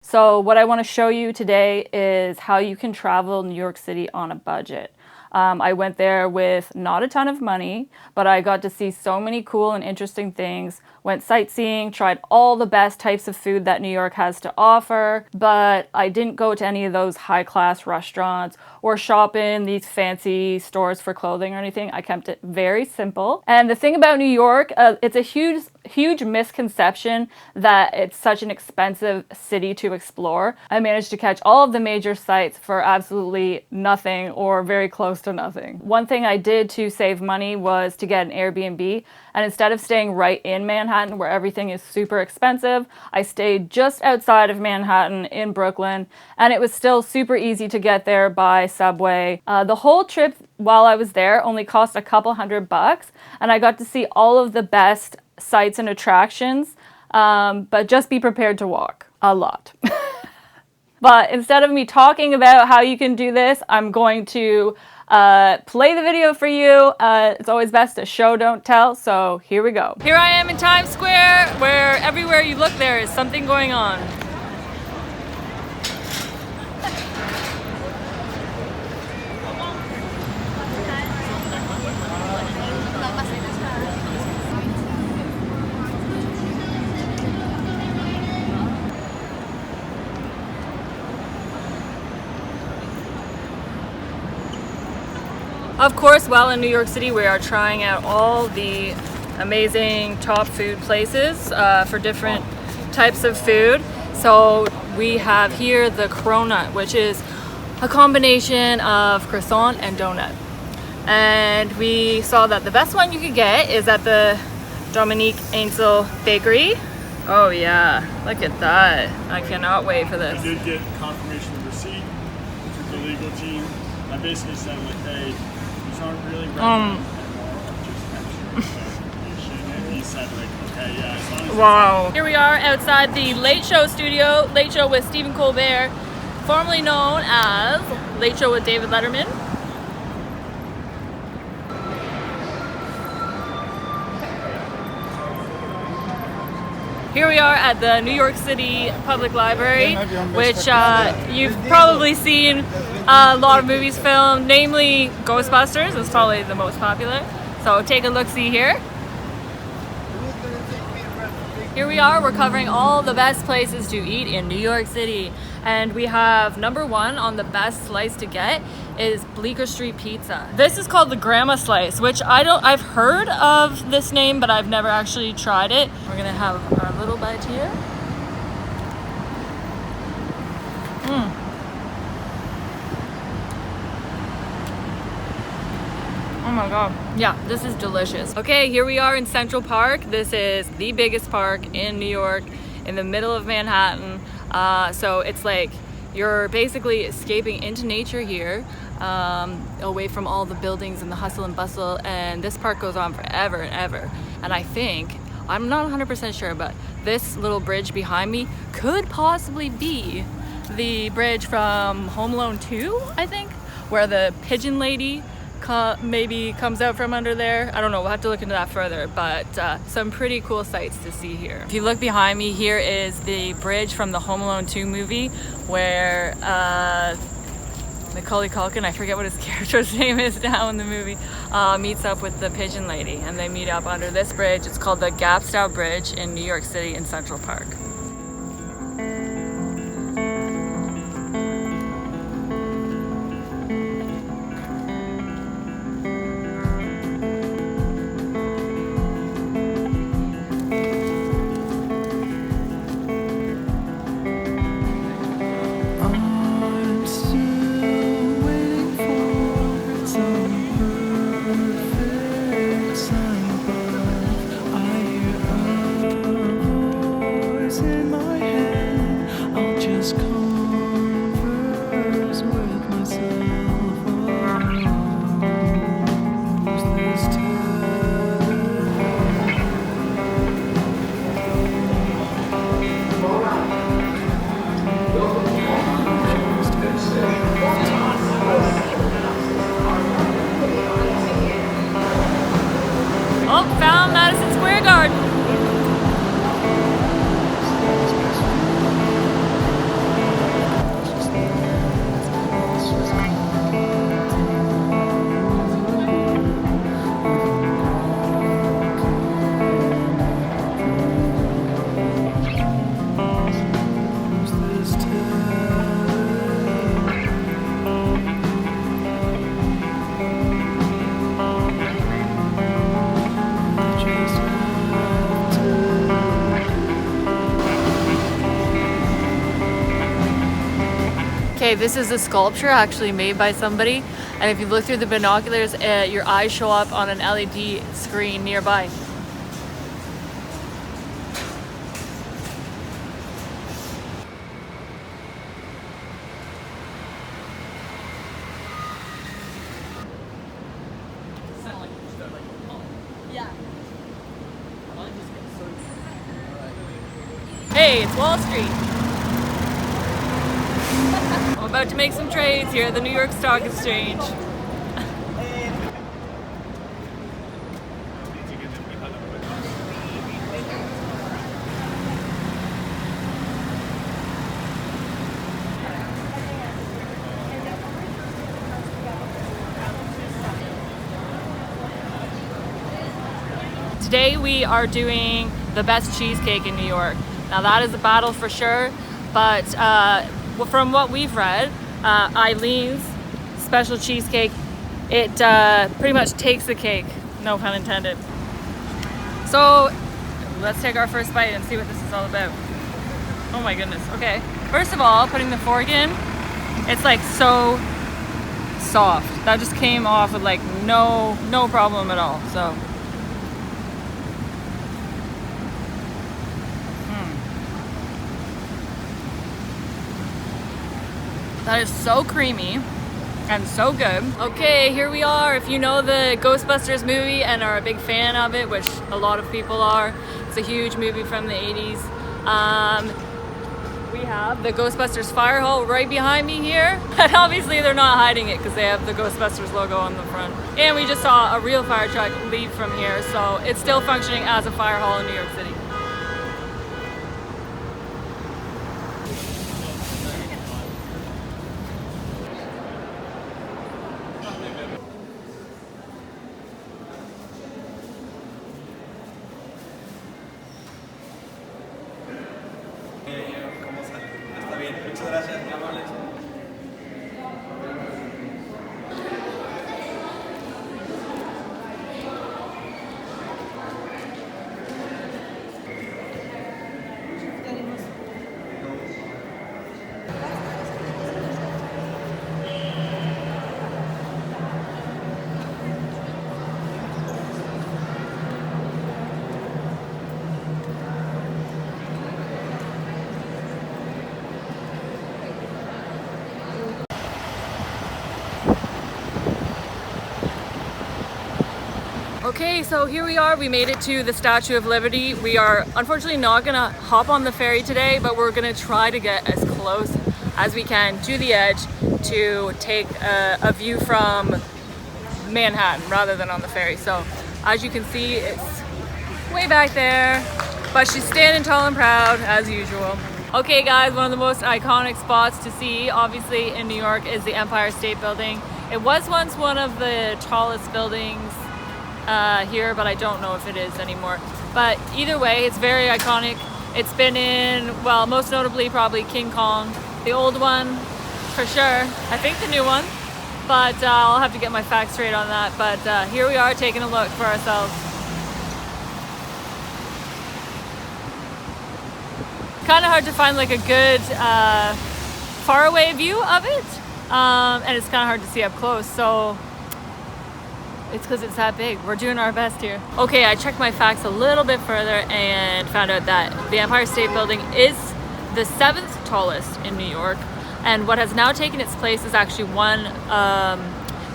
So what I want to show you today is how you can travel New York City on a budget. I went there with not a ton of money, but I got to see so many cool and interesting things. Went sightseeing, tried all the best types of food that New York has to offer, but I didn't go to any of those high-class restaurants or shop in these fancy stores for clothing or anything. I kept it very simple. And the thing about New York, it's a huge misconception that it's such an expensive city to explore. I managed to catch all of the major sites for absolutely nothing or very close to nothing. One thing I did to save money was to get an Airbnb, and instead of staying right in Manhattan where everything is super expensive, I stayed just outside of Manhattan in Brooklyn, and it was still super easy to get there by subway. The whole trip while I was there only cost a couple $100, and I got to see all of the best sites and attractions, but just be prepared to walk a lot. But instead of me talking about how you can do this, I'm going to play the video for you. It's always best to show, don't tell, so here we go. Here I am in Times Square, where everywhere you look there is something going on. Of course, while in New York City, we are trying out all the amazing top food places for different types of food. So we have here the cronut, which is a combination of croissant and donut. And we saw that the best one you could get is at the Dominique Ainsel Bakery. Oh yeah, look at that. I cannot wait for this. I did get confirmation of receipt through the legal team. I basically said, like, hey, aren't really relevant anymore, just and he said, like, okay, yeah, as long as wow. Here we are outside the Late Show studio, Late Show with Stephen Colbert, formerly known as Late Show with David Letterman. Here we are at the New York City Public Library, which you've probably seen a lot of movies filmed, namely Ghostbusters is probably the most popular. So take a look-see here. Here we are, we're covering all the best places to eat in New York City. And we have number one on the best slice to get is Bleecker Street Pizza. This is called the Grandma Slice, which I've heard of this name, but I've never actually tried it. We're gonna have our little bite here. Oh my god. Yeah, this is delicious. Okay, here we are in Central Park. This is the biggest park in New York, in the middle of Manhattan. So it's like you're basically escaping into nature here, away from all the buildings and the hustle and bustle, and this park goes on forever and ever. And I think, I'm not 100% sure, but this little bridge behind me could possibly be the bridge from Home Alone 2, I think, where the pigeon lady maybe comes out from under there. I don't know, we'll have to look into that further, but some pretty cool sights to see here. If you look behind me, here is the bridge from the Home Alone 2 movie where Macaulay Culkin, I forget what his character's name is now in the movie, meets up with the pigeon lady, and they meet up under this bridge. It's called the Gapstow Bridge in New York City in Central Park. Found Madison Square Garden. Okay, this is a sculpture actually made by somebody, and if you look through the binoculars, your eyes show up on an LED screen nearby. Hey, it's Wall Street. I'm about to make some trades here at the New York Stock Exchange. Today we are doing the best cheesecake in New York. Now that is a battle for sure, but from what we've read, Eileen's Special Cheesecake, it pretty much takes the cake, no pun intended. So let's take our first bite and see what this is all about. Oh my goodness, okay. First of all, putting the fork in, it's like so soft. That just came off with like no problem at all, so. That is so creamy and so good. Okay, here we are. If you know the Ghostbusters movie and are a big fan of it, which a lot of people are, it's a huge movie from the 80s. We have the Ghostbusters Firehouse right behind me here. And obviously they're not hiding it because they have the Ghostbusters logo on the front. And we just saw a real fire truck leave from here, so it's still functioning as a fire hall in New York City. Okay, so here we are. We made it to the Statue of Liberty. We are unfortunately not gonna hop on the ferry today, but we're gonna try to get as close as we can to the edge to take a view from Manhattan rather than on the ferry. So as you can see, it's way back there, but she's standing tall and proud as usual. Okay guys, one of the most iconic spots to see obviously in New York is the Empire State Building. It was once one of the tallest buildings here, but I don't know if it is anymore. But either way, it's very iconic. It's been in, well, most notably probably King Kong, the old one for sure. I think the new one, but I'll have to get my facts straight on that. But here we are taking a look for ourselves. Kind of hard to find like a good far away view of it, and it's kind of hard to see up close. So it's because it's that big. We're doing our best here. Okay, I checked my facts a little bit further and found out that the Empire State Building is the 7th tallest in New York. And what has now taken its place is actually one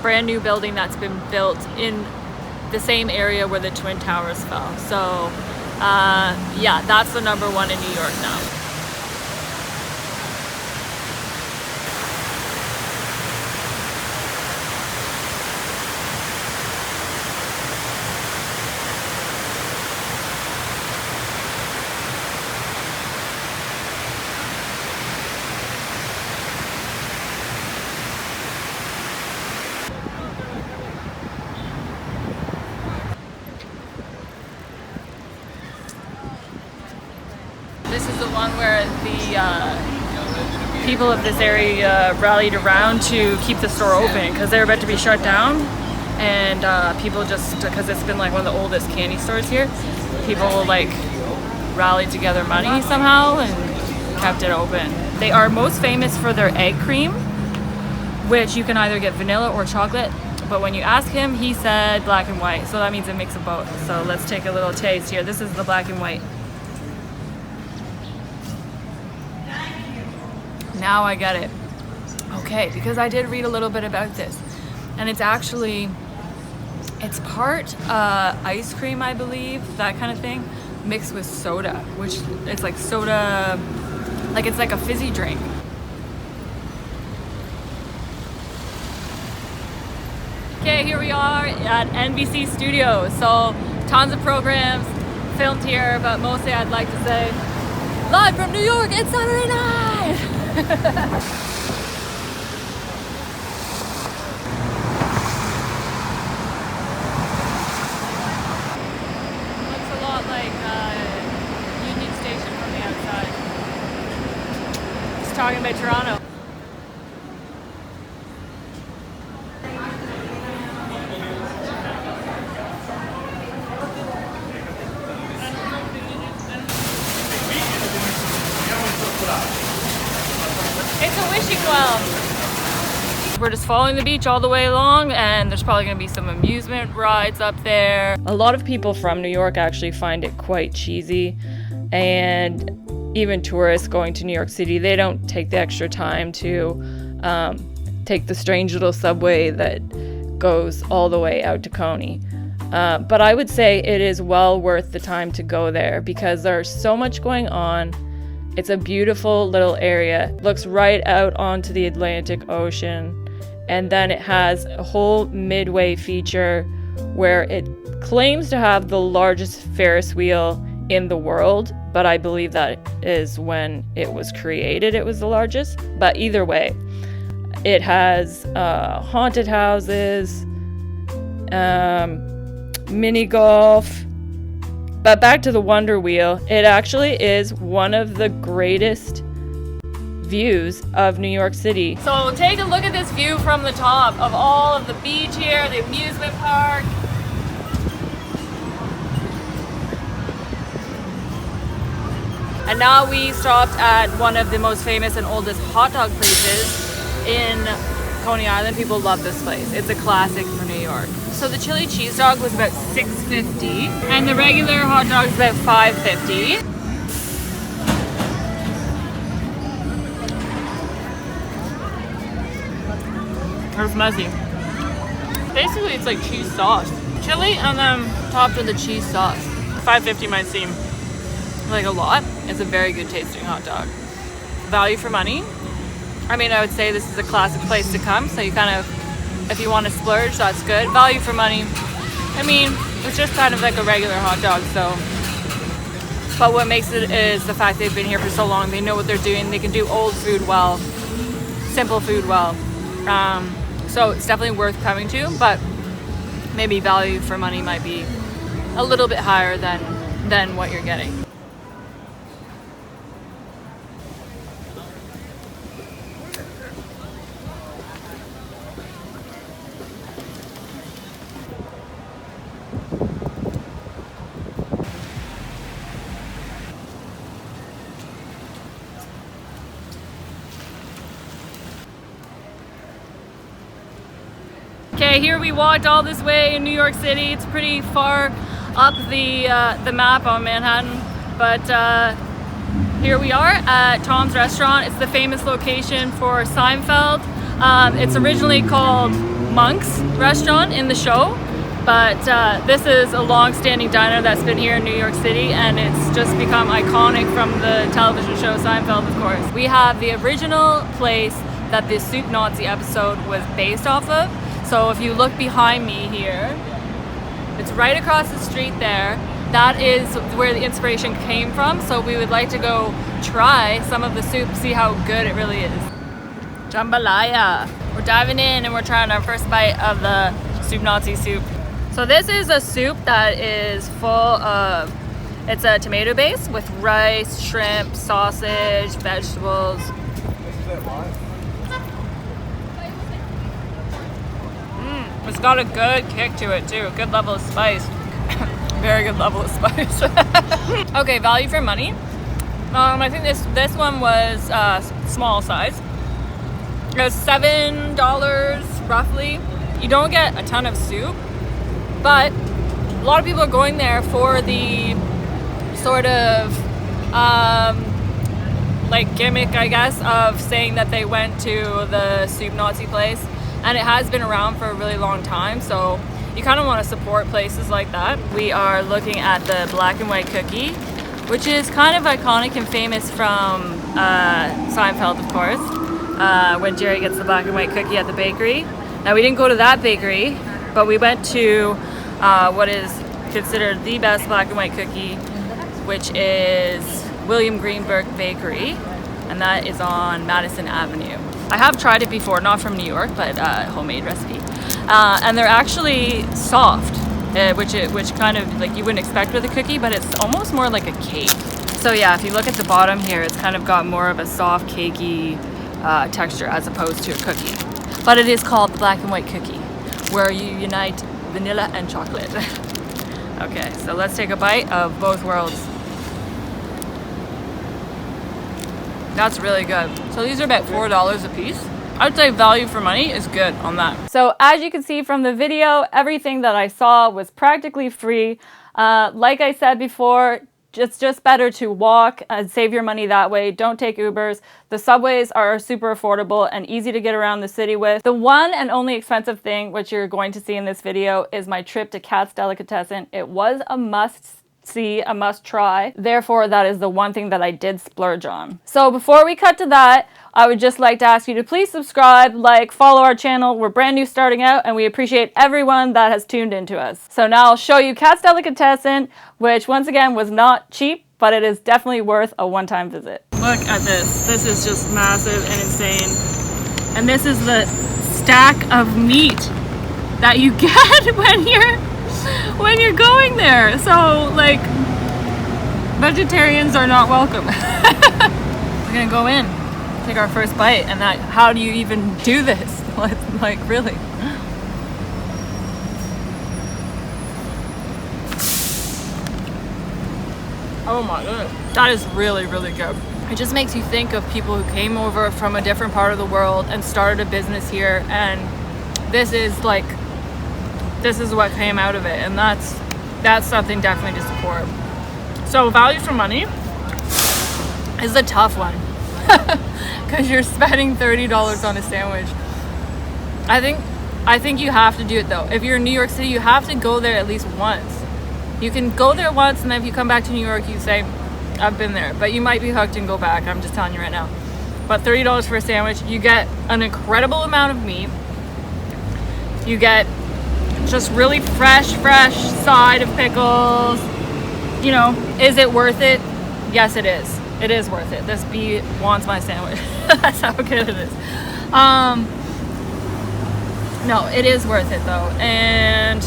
brand new building that's been built in the same area where the Twin Towers fell. So yeah, that's the #1 in New York now. This is the one where the people of this area rallied around to keep the store open because they're about to be shut down, and people just, because it's been like one of the oldest candy stores here, people like rallied together money somehow and kept it open. They are most famous for their egg cream, which you can either get vanilla or chocolate. But when you ask him, he said black and white. So that means a mix of both. So let's take a little taste here. This is the black and white. Now I get it. Okay, because I did read a little bit about this. And it's actually, it's part ice cream, I believe, that kind of thing, mixed with soda, which it's like soda, like it's like a fizzy drink. Okay, here we are at NBC Studios. So tons of programs filmed here, but mostly I'd like to say live from New York, it's Saturday night! Talking about Toronto. It's a wishing well. We're just following the beach all the way along, and there's probably going to be some amusement rides up there. A lot of people from New York actually find it quite cheesy, and even tourists going to New York City, they don't take the extra time to take the strange little subway that goes all the way out to Coney. But I would say it is well worth the time to go there because there's so much going on. It's a beautiful little area. Looks right out onto the Atlantic Ocean. And then it has a whole midway feature where it claims to have the largest Ferris wheel in the world, but I believe that is when it was created, it was the largest. But either way, it has haunted houses, mini golf. But back to the Wonder Wheel, it actually is one of the greatest views of New York City. So take a look at this view from the top of all of the beach here, the amusement park. And now we stopped at one of the most famous and oldest hot dog places in Coney Island. People love this place. It's a classic for New York. So the chili cheese dog was about $6.50 and the regular hot dog is about $5.50. It's messy. Basically, it's like cheese sauce. Chili and then topped with the cheese sauce. $5.50 might seem like a lot. It's a very good tasting hot dog. Value for money. I mean, I would say this is a classic place to come, so you kind of, if you want to splurge, that's good. Value for money. I mean, it's just kind of like a regular hot dog, so. But what makes it is the fact they've been here for so long. They know what they're doing. They can do old food well, simple food well. So it's definitely worth coming to, but maybe value for money might be a little bit higher than what you're getting. Okay, here we walked all this way in New York City. It's pretty far up the map on Manhattan, but here we are at Tom's Restaurant. It's the famous location for Seinfeld. It's originally called Monk's Restaurant in the show, but this is a long-standing diner that's been here in New York City, and it's just become iconic from the television show Seinfeld, of course. We have the original place that the Soup Nazi episode was based off of. So if you look behind me here, it's right across the street there. That is where the inspiration came from. So we would like to go try some of the soup, see how good it really is. Jambalaya. We're diving in and we're trying our first bite of the Soup Nazi soup. So this is a soup that is full of, it's a tomato base with rice, shrimp, sausage, vegetables. It's got a good kick to it too, a good level of spice. Very good level of spice. Okay, value for money. I think this one was small size. It was $7 roughly. You don't get a ton of soup, but a lot of people are going there for the sort of like gimmick, I guess, of saying that they went to the soup Nazi place, and it has been around for a really long time, so you kind of want to support places like that. We are looking at the black and white cookie, which is kind of iconic and famous from Seinfeld, of course, when Jerry gets the black and white cookie at the bakery. Now, we didn't go to that bakery, but we went to what is considered the best black and white cookie, which is William Greenberg Bakery, and that is on Madison Avenue. I have tried it before, not from New York, but homemade recipe. And they're actually soft, which kind of like you wouldn't expect with a cookie, but it's almost more like a cake. So yeah, if you look at the bottom here, it's kind of got more of a soft, cakey texture as opposed to a cookie. But it is called the black and white cookie, where you unite vanilla and chocolate. Okay, so let's take a bite of both worlds. That's really good. So these are about $4 a piece. I'd say value for money is good on that. So as you can see from the video, everything that I saw was practically free. Like I said before, it's just better to walk and save your money that way. Don't take Ubers. The subways are super affordable and easy to get around the city with. The one and only expensive thing, which you're going to see in this video, is my trip to Katz's Delicatessen. It was a must see, a must try. Therefore, that is the one thing that I did splurge on. So before we cut to that, I would just like to ask you to please subscribe, like, follow our channel. We're brand new starting out, and we appreciate everyone that has tuned into us. So now I'll show you Katz's Delicatessen, which once again was not cheap, but it is definitely worth a one-time visit. Look at this. This is just massive and insane. And this is the stack of meat that you get when you're going there. So like, vegetarians are not welcome. We're gonna go in, take our first bite, and that, how do you even do this? Like really? Oh my goodness, that is really, really good. It just makes you think of people who came over from a different part of the world and started a business here, and this is what came out of it, and that's something definitely to support. So value for money is a tough one because you're spending $30 on a sandwich. I think you have to do it though. If you're in New York City, you have to go there at least once. You can go there once, and then if you come back to New York, you say, I've been there, but you might be hooked and go back. I'm just telling you right now. But $30 for a sandwich, you get an incredible amount of meat. You get just really fresh side of pickles. You know, is it worth it? Yes, it is. It is worth it. This bee wants my sandwich. That's how good it is. No, it is worth it though. And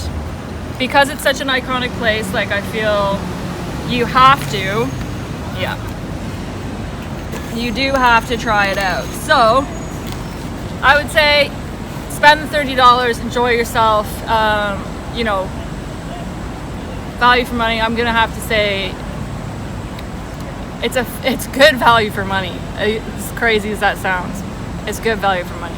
because it's such an iconic place, like I feel you have to, yeah, you do have to try it out. So I would say spend the $30, enjoy yourself. You know, value for money, I'm gonna have to say it's good value for money. As crazy as that sounds, it's good value for money.